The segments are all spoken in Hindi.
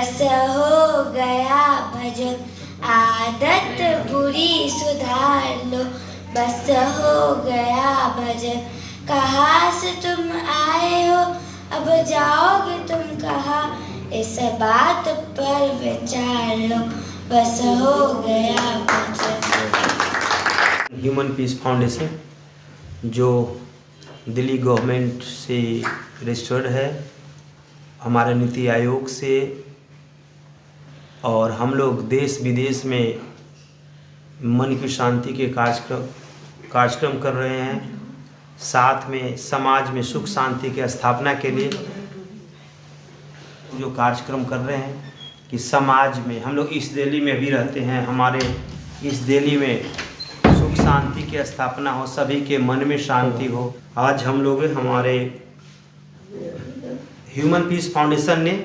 बस हो गया भजन, आदत बुरी सुधार लो, बस हो गया भजन। कहाँ से तुम आए हो, अब जाओगे तुम कहाँ, इस बात पर विचार लो, बस हो गया भजन। ह्यूमन पीस फाउंडेशन जो दिल्ली गवर्नमेंट से रजिस्टर्ड है, हमारे नीति आयोग से, और हम लोग देश विदेश में मन की शांति के कार्यक्रम कर रहे हैं। साथ में समाज में सुख शांति की स्थापना के लिए जो कार्यक्रम कर रहे हैं कि समाज में हम लोग इस दिल्ली में भी रहते हैं, हमारे इस दिल्ली में सुख शांति की स्थापना हो, सभी के मन में शांति हो। आज हम लोग हमारे ह्यूमन पीस फाउंडेशन ने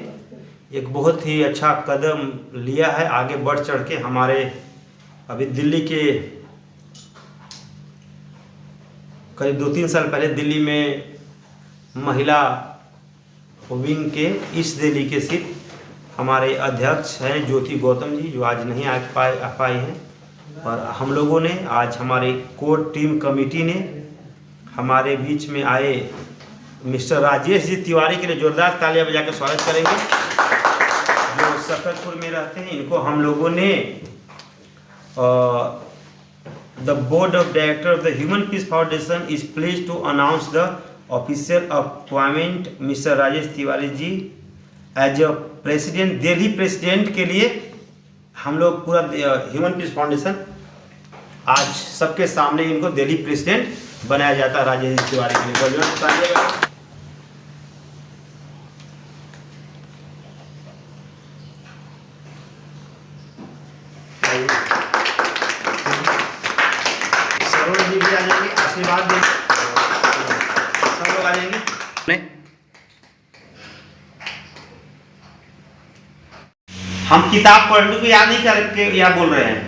एक बहुत ही अच्छा कदम लिया है, आगे बढ़ चढ़ के। हमारे अभी दिल्ली के करीब 2-3 साल पहले दिल्ली में महिला विंग के इस दिल्ली के सिर्फ हमारे अध्यक्ष हैं ज्योति गौतम जी, जो आज नहीं आ पाए हैं। और हम लोगों ने आज हमारे कोर टीम कमेटी ने हमारे बीच में आए मिस्टर राजेश जी तिवारी के लिए जोरदार तालियां बजा के स्वागत करेंगे, जो सकरपुर में रहते हैं। इनको हम लोगों ने the board of director of the human peace foundation is pleased to announce the official appointment mister Rajesh Tiwari ji as a president, Delhi president के लिए हम लोग पूरा ह्यूमन पीस फाउंडेशन आज सबके सामने इनको दिल्ली प्रेसिडेंट बनाया जाता है राजेश तिवारी के लिए। सरोज जी भी आ जाएंगे, आशीर्वाद देंगे, सब लोग आ जाएंगे। हम किताब पढ़ने को याद नहीं करके या बोल रहे हैं,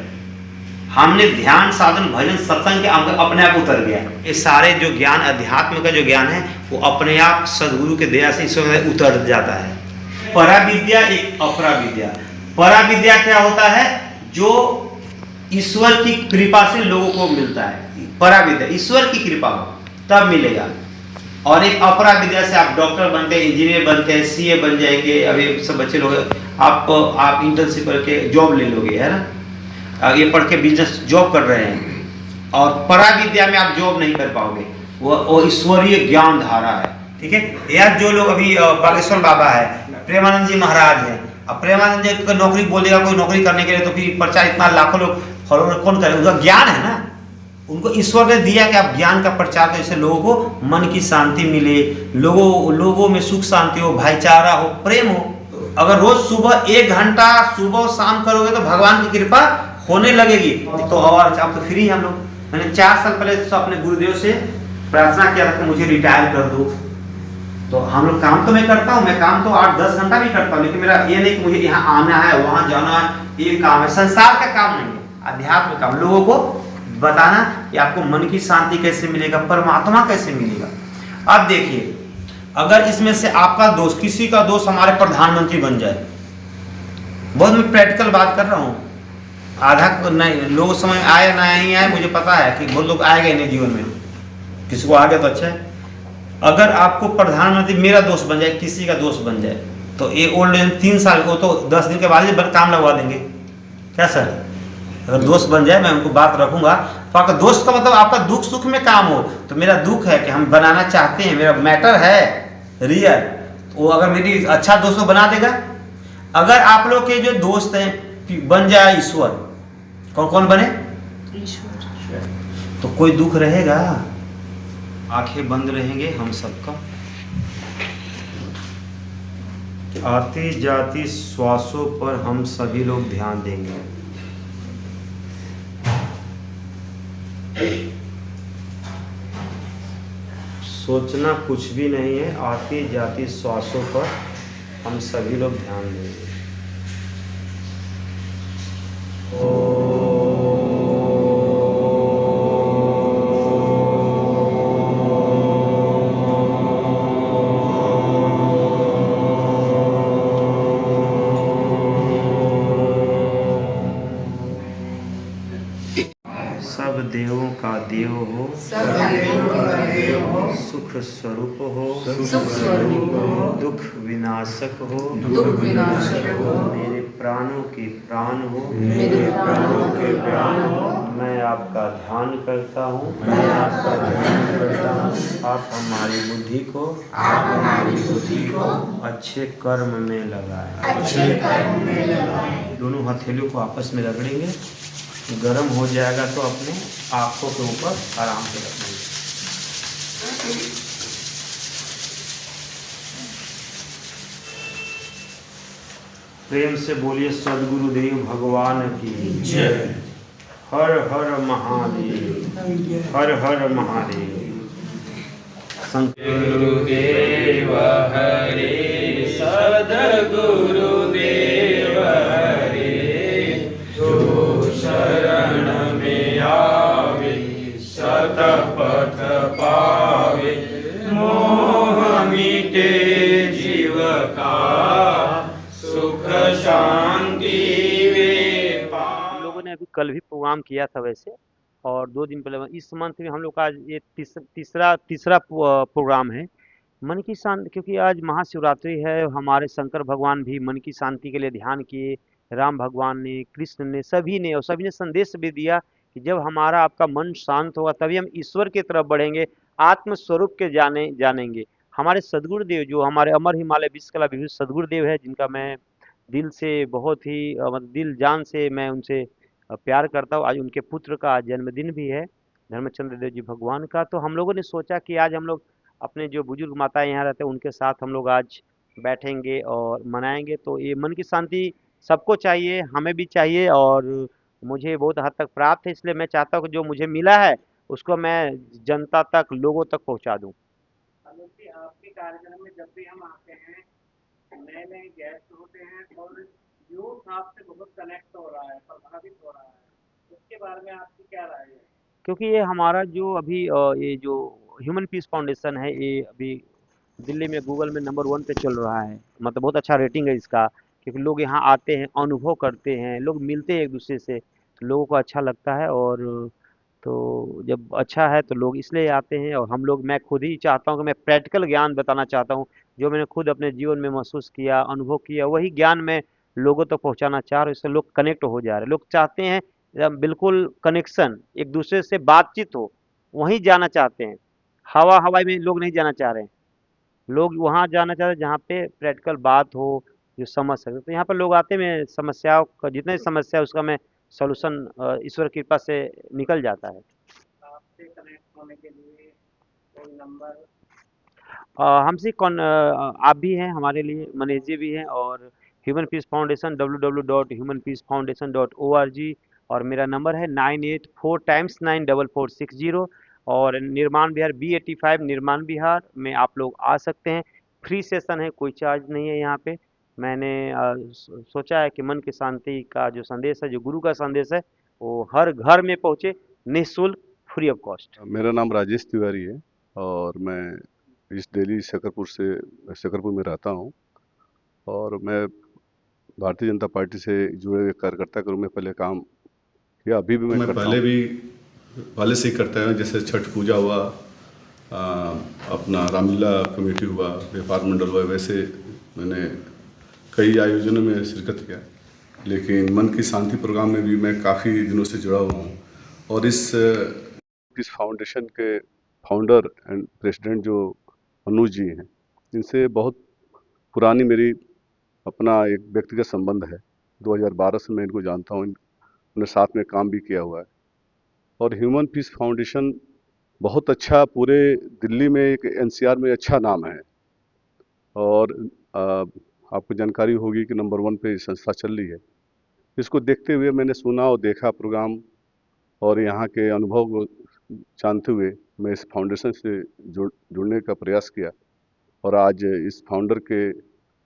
हमने ध्यान साधन भजन सत्संग के अपने आप उतर गया। ये सारे जो ज्ञान अध्यात्म का जो ज्ञान है वो अपने आप सदगुरु के दया से इसमें उतर जाता है। परा विद्या एक अपरा विद्या। परा विद्या क्या होता है? जो ईश्वर की कृपा से लोगों को मिलता है। परा विद्या ईश्वर की कृपा हो तब मिलेगा। और एक अपरा विद्या से आप डॉक्टर बनते हैं, इंजीनियर बनते हैं, सीए बन जाएंगे। अभी सब बच्चे लोग आप इंटर्नशिप करके जॉब ले लोगे, है ना। ये पढ़ के बिजनेस जॉब कर रहे हैं, और परा विद्या में आप जॉब नहीं कर पाओगे। वो ईश्वरीय ज्ञान धारा है, ठीक है। यार जो लोग अभी बागेश्वर बाबा है, प्रेमानंद जी महाराज है, अब प्रेमानंद जी को नौकरी बोलेगा कोई नौकरी करने के लिए, तो फिर प्रचार इतना लाखों लोग फॉलोअर कौन करे? उनका ज्ञान है ना, उनको ईश्वर ने दिया कि आप ज्ञान का प्रचार करें, इससे लोगों को मन की शांति मिले, लोगों में सुख शांति हो, भाईचारा हो, प्रेम हो। अगर रोज सुबह 1 घंटा सुबह और शाम करोगे तो भगवान की कृपा होने लगेगी। तो और आप तो फ्री हम लोग। मैंने 4 साल पहले अपने गुरुदेव से प्रार्थना किया था कि मुझे रिटायर कर दो। तो हम लोग काम तो मैं करता हूँ, मैं काम तो 8-10 घंटा भी करता हूँ, लेकिन मेरा ये नहीं कि मुझे यहाँ आना है वहाँ जाना है, ये काम है। संसार का काम नहीं है, अध्यात्म काम। लोगों को बताना कि आपको मन की शांति कैसे मिलेगा, परमात्मा कैसे मिलेगा। अब देखिए, अगर इसमें से आपका दोस्त, किसी का दोस्त हमारे प्रधानमंत्री बन जाए, बहुत मैं प्रैक्टिकल बात कर रहा हूँ, आधा नहीं लोग समय आए ना नहीं आए मुझे पता है कि बहुत लोग आएगा नहीं जीवन में, किसी को आ गया तो अच्छा है। अगर आपको प्रधानमंत्री मेरा दोस्त बन जाए, किसी का दोस्त बन जाए, तो ये ओल्ड एज 3 साल को तो 10 दिन के बाद ही काम लगवा देंगे। क्या सर? अगर दोस्त बन जाए मैं उनको बात रखूंगा। तो आपका दोस्त का मतलब आपका दुख सुख में काम हो। तो मेरा दुख है कि हम बनाना चाहते हैं, मेरा मैटर है रियल, वो अगर मेरी अच्छा दोस्त को बना देगा। अगर आप लोग के जो दोस्त हैं बन जाए ईश्वर, कौन कौन बने? ईश्वर। तो कोई दुख रहेगा? आंखें बंद रहेंगे हम सबका। आती जाती श्वासों पर हम सभी लोग ध्यान देंगे। सोचना कुछ भी नहीं है, आती जाती श्वासों पर हम सभी लोग ध्यान देंगे। देवों का देव हो, सब देवों का देव हो, सुख स्वरूप हो, सुख स्वरूप हो, दुख विनाशक हो, दुख विनाशक हो, मेरे प्राणों के प्राण हो, मेरे प्राणों के प्राण हो। मैं आपका ध्यान करता हूँ, मैं आपका ध्यान करता हूँ। आप हमारी बुद्धि को, आप हमारी बुद्धि को अच्छे कर्म में लगाएं। अच्छे कर्म में लगाएं। दोनों हथेलियों को आपस में रगड़ेंगे, गर्म हो जाएगा तो अपने आँखों के ऊपर आराम से रखेंगे। प्रेम से बोलिए सद्गुरुदेव भगवान की जय। हर हर महादेव, हर हर महादेव। गुरुदेव हरे सद्गुरुदेव हरे, जो शरण में आवे सतपथ पावे, मोह मिटे जीव का सुख शांति वे पावे। हम लोगों ने अभी कल भी प्रोग्राम किया था वैसे, और 2 दिन पहले इस मंथ में हम लोग का आज ये तीसरा प्रोग्राम है मन की शांति, क्योंकि आज महाशिवरात्रि है। हमारे शंकर भगवान भी मन की शांति के लिए ध्यान किए, राम भगवान ने, कृष्ण ने, सभी ने, और सभी ने संदेश भी दिया कि जब हमारा आपका मन शांत होगा तभी हम ईश्वर की तरफ बढ़ेंगे, आत्म स्वरूप के जानेंगे। हमारे सदगुरुदेव जो हमारे अमर हिमालय विश्व कला विभूषित सदगुरुदेव है, जिनका मैं दिल से बहुत ही मतलब दिल जान से मैं उनसे प्यार करता हूँ। आज उनके पुत्र का आज जन्मदिन भी है, धर्मचंद्र देव जी भगवान का। तो हम लोगों ने सोचा कि आज हम लोग अपने जो बुजुर्ग माताएं यहाँ रहते हैं उनके साथ हम लोग आज बैठेंगे और मनाएंगे। तो ये मन की शांति सबको चाहिए, हमें भी चाहिए, और मुझे बहुत हद तक प्राप्त है। इसलिए मैं चाहता हूँ कि जो मुझे मिला है उसको मैं जनता तक, लोगों तक पहुँचा दूँ। आपके कार्यक्रम में जब भी हम आते हैं, नए नए गेस्ट होते हैं और यूथ आपसे बहुत कनेक्ट हो रहा है, प्रभावित हो रहा है, उसके बारे में आपकी क्या राय है? क्योंकि ये हमारा जो अभी ये जो ह्यूमन पीस फाउंडेशन है, ये अभी दिल्ली में गूगल में नंबर 1 पे चल रहा है। मतलब बहुत अच्छा रेटिंग है इसका, क्योंकि लोग यहाँ आते हैं, अनुभव करते हैं, लोग मिलते हैं एक दूसरे से, तो लोगों को अच्छा लगता है। और तो जब अच्छा है तो लोग इसलिए आते हैं। और हम लोग, मैं खुद ही चाहता हूँ कि मैं प्रैक्टिकल ज्ञान बताना चाहता हूँ, जो मैंने खुद अपने जीवन में महसूस किया, अनुभव किया, वही ज्ञान मैं लोगों तक पहुँचाना चाह रहा हूँ। इससे लोग कनेक्ट हो जा रहे हैं, लोग चाहते हैं बिल्कुल कनेक्शन, एक दूसरे से बातचीत हो, वहीं जाना चाहते हैं। हवाई में लोग नहीं जाना चाह रहे हैं, लोग वहाँ जाना चाहते हैं जहाँ पे प्रैक्टिकल बात हो, जो समझ सके। तो यहाँ पर लोग आते हैं, समस्याओं का जितने समस्या है उसका मैं सॉल्यूशन ईश्वर की कृपा से निकल जाता है। आपसे कनेक्ट होने के लिए कोई नंबर? हमसे कौन आप भी हैं हमारे लिए, मनीष जी भी हैं, और ह्यूमन पीस फाउंडेशन www.humanpeacefoundation.org, और मेरा नंबर है 984 टाइम्स 94460, और निर्माण विहार B85 निर्माण विहार में आप लोग आ सकते हैं। फ्री सेशन है, कोई चार्ज नहीं है यहाँ पे। मैंने सोचा है कि मन की शांति का जो संदेश है, जो गुरु का संदेश है, वो हर घर में पहुँचे, निःशुल्क, फ्री ऑफ कॉस्ट। मेरा नाम राजेश तिवारी है और मैं इस दिल्ली शकरपुर में रहता हूँ, और मैं भारतीय जनता पार्टी से जुड़े हुए कार्यकर्ता के रूप में पहले काम किया, अभी भी मैं करता पहले से ही करता हूँ। जैसे छठ पूजा हुआ, अपना रामलीला कमेटी हुआ, व्यापार मंडल हुआ, वैसे मैंने कई आयोजनों में शिरकत किया। लेकिन मन की शांति प्रोग्राम में भी मैं काफ़ी दिनों से जुड़ा हुआ हूँ, और इस फाउंडेशन के फाउंडर एंड प्रेसिडेंट जो अनुज जी हैं, इनसे बहुत पुरानी मेरी अपना एक व्यक्तिगत संबंध है। 2012 से मैं इनको जानता हूँ, उन्हें साथ में काम भी किया हुआ है। और ह्यूमन पीस फाउंडेशन बहुत अच्छा, पूरे दिल्ली में एक NCR में अच्छा नाम है, और आपको जानकारी होगी कि नंबर 1 पे संस्था चल रही है। इसको देखते हुए मैंने सुना और देखा प्रोग्राम, और यहाँ के अनुभव को जानते हुए मैं इस फाउंडेशन से जुड़ने का प्रयास किया, और आज इस फाउंडर के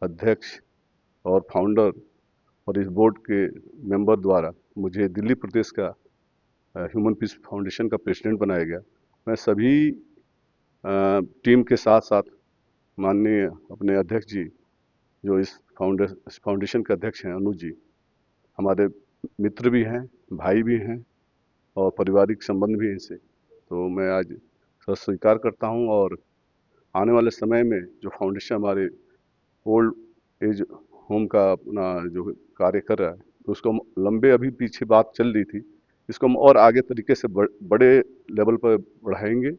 अध्यक्ष और फाउंडर और इस बोर्ड के मेंबर द्वारा मुझे दिल्ली प्रदेश का ह्यूमन पीस फाउंडेशन का प्रेसिडेंट बनाया गया। मैं सभी टीम के साथ साथ माननीय अपने अध्यक्ष जी, जो इस फाउंडेशन के अध्यक्ष हैं अनुज जी, हमारे मित्र भी हैं, भाई भी हैं, और पारिवारिक संबंध भी हैं इनसे। तो मैं आज सर स्वीकार करता हूँ और आने वाले समय में जो फाउंडेशन हमारे ओल्ड एज होम का अपना जो कार्य कर रहा है, तो उसको हम लंबे, अभी पीछे बात चल रही थी, इसको हम और आगे तरीके से बड़े लेवल पर बढ़ाएंगे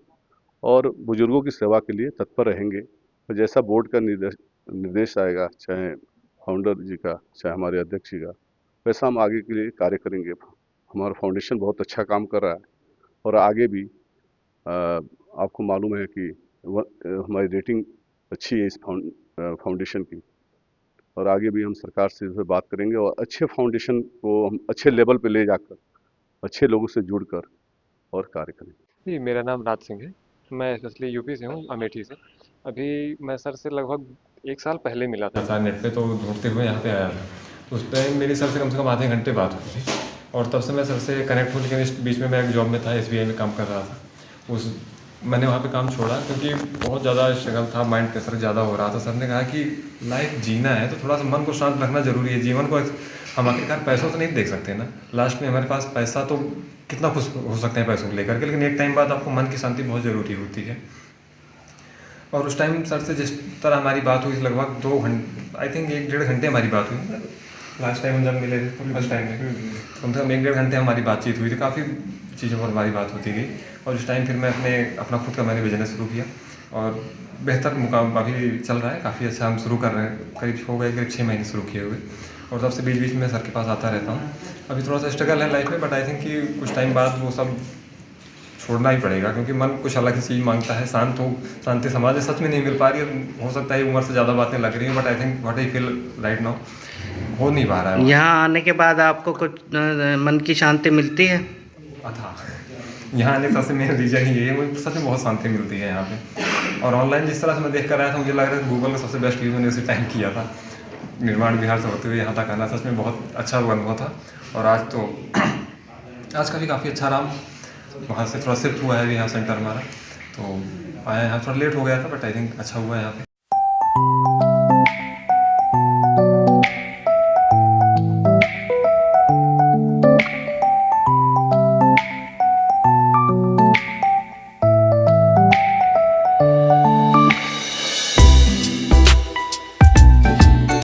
और बुजुर्गों की सेवा के लिए तत्पर रहेंगे। तो जैसा बोर्ड का निर्देश आएगा, चाहे फाउंडर जी का, चाहे हमारे अध्यक्ष जी का, वैसा हम आगे के लिए कार्य करेंगे। हमारा फाउंडेशन बहुत अच्छा काम कर रहा है और आगे भी आपको मालूम है कि हमारी रेटिंग अच्छी है इस फाउंडेशन की, और आगे भी हम सरकार से इस पर बात करेंगे और अच्छे फाउंडेशन को हम अच्छे लेवल पे ले जाकर अच्छे लोगों से जुड़कर और कार्य करेंगे। जी, मेरा नाम राज सिंह है। मैं असली यूपी से हूँ, अमेठी से। अभी मैं सर से लगभग 1 साल पहले मिला था नेट पे, तो ढूंढते हुए यहाँ पे आया था। तो उस टाइम मेरी सर से कम आधे घंटे बात हुई थी और तब से मैं सर से कनेक्ट हूँ। लेकिन इस बीच में मैं एक जॉब में था, SBI में काम कर रहा था। मैंने वहाँ पे काम छोड़ा क्योंकि बहुत ज़्यादा स्ट्रगल था, माइंड प्रेशर ज़्यादा हो रहा था। सर ने कहा कि लाइफ जीना है तो थोड़ा सा मन को शांत रखना ज़रूरी है। जीवन को हम आखिरकार पैसों से नहीं देख सकते ना। लास्ट में हमारे पास पैसा तो कितना खुश हो सकते हैं पैसों को लेकर के, लेकिन एक टाइम बाद आपको मन की शांति बहुत ज़रूरी होती है। और उस टाइम सर से जिस तरह हमारी बात हुई, लगभग 2 घंटे, आई थिंक 1-1.5 घंटे हमारी बात हुई। लास्ट टाइम हम जब मिले थे फर्स्ट टाइम में कम से कम 1-1.5 घंटे हमारी बातचीत हुई थी। काफ़ी चीज़ों पर हमारी बात होती गई और उस टाइम फिर मैं अपना खुद का मैंने बिजनेस शुरू किया और बेहतर मुकाम अभी चल रहा है। काफ़ी अच्छा हम शुरू कर रहे हैं, करीब 6 महीने शुरू किए हुए, और तब से बीच बीच में सर के पास आता रहता हूँ। अभी थोड़ा सा स्ट्रगल है लाइफ में, बट आई थिंक कि कुछ टाइम बाद वो सब छोड़ना ही पड़ेगा क्योंकि मन कुछ अलग ही चीज़ मांगता है। शांति समाज सच में नहीं मिल पा रही है। हो सकता है उम्र से ज़्यादा बातें लग रही हैं, but I think what I feel right now हो नहीं पा रहा है। यहाँ आने के बाद आपको कुछ मन की शांति मिलती है? था यहाँ आने का सबसे मेन रीज़न ही है, मुझे सच में बहुत शांति मिलती है यहाँ पे। और ऑनलाइन जिस तरह से मैं देख कर आया था, मुझे लग रहा है गूगल का सबसे बेस्ट यूज़ मैंने उसी टाइम किया था। निर्माण बिहार से होते हुए यहाँ तक आना सच में बहुत अच्छा अनुभव था। और आज का भी काफ़ी अच्छा रहा। वहाँ से थोड़ा शिफ्ट हुआ है यहाँ सेंटर हमारा, तो आया यहाँ थोड़ा लेट हो गया था, बट आई थिंक अच्छा हुआ है यहाँ पे।